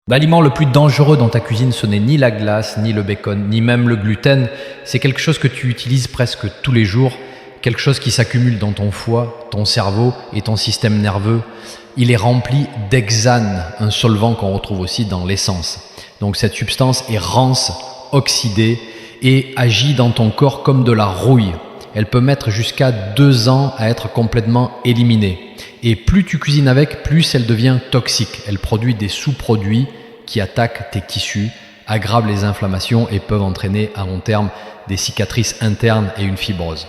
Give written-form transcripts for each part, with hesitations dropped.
L'aliment le plus dangereux dans ta cuisine, ce n'est ni la glace, ni le bacon, ni même le gluten. C'est quelque chose que tu utilises presque tous les jours, quelque chose qui s'accumule dans ton foie, ton cerveau et ton système nerveux. Il est rempli d'hexane, un solvant qu'on retrouve aussi dans l'essence. Donc cette substance est rance, oxydée et agit dans ton corps comme de la rouille. Elle peut mettre jusqu'à 2 ans à être complètement éliminée. Et plus tu cuisines avec, plus elle devient toxique. Elle produit des sous-produits qui attaquent tes tissus, aggravent les inflammations et peuvent entraîner à long terme des cicatrices internes et une fibrose.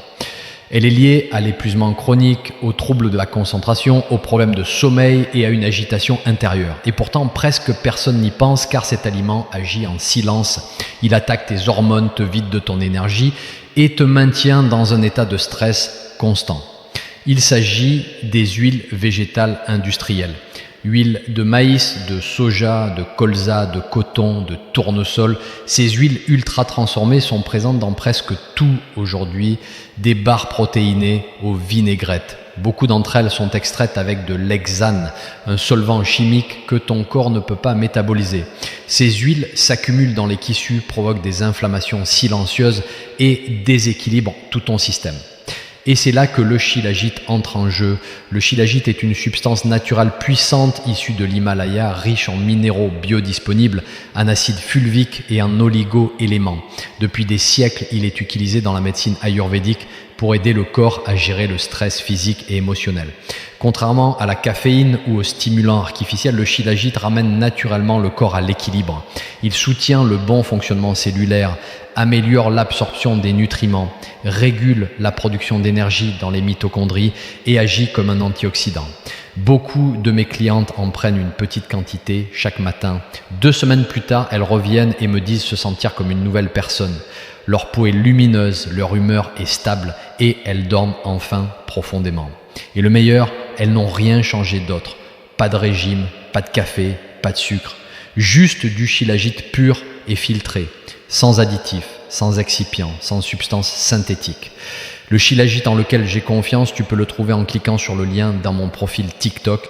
Elle est liée à l'épuisement chronique, aux troubles de la concentration, aux problèmes de sommeil et à une agitation intérieure. Et pourtant, presque personne n'y pense car cet aliment agit en silence. Il attaque tes hormones, te vide de ton énergie et te maintient dans un état de stress constant. Il s'agit des huiles végétales industrielles. Huile de maïs, de soja, de colza, de coton, de tournesol. Ces huiles ultra transformées sont présentes dans presque tout aujourd'hui, des barres protéinées aux vinaigrettes. Beaucoup d'entre elles sont extraites avec de l'hexane, un solvant chimique que ton corps ne peut pas métaboliser. Ces huiles s'accumulent dans les tissus, provoquent des inflammations silencieuses et déséquilibrent tout ton système. Et c'est là que le shilajit entre en jeu. Le shilajit est une substance naturelle puissante issue de l'Himalaya, riche en minéraux biodisponibles, en acide fulvique et en oligo-éléments. Depuis des siècles, il est utilisé dans la médecine ayurvédique pour aider le corps à gérer le stress physique et émotionnel. Contrairement à la caféine ou aux stimulants artificiels, le shilajit ramène naturellement le corps à l'équilibre. Il soutient le bon fonctionnement cellulaire, améliore l'absorption des nutriments, régule la production d'énergie dans les mitochondries et agit comme un antioxydant. Beaucoup de mes clientes en prennent une petite quantité chaque matin. 2 semaines plus tard, elles reviennent et me disent se sentir comme une nouvelle personne. Leur peau est lumineuse, leur humeur est stable et elles dorment enfin profondément. Et le meilleur, elles n'ont rien changé d'autre. Pas de régime, pas de café, pas de sucre. Juste du shilajit pur et filtré, sans additifs, sans excipients, sans substances synthétiques. Le shilajit en lequel j'ai confiance, tu peux le trouver en cliquant sur le lien dans mon profil TikTok.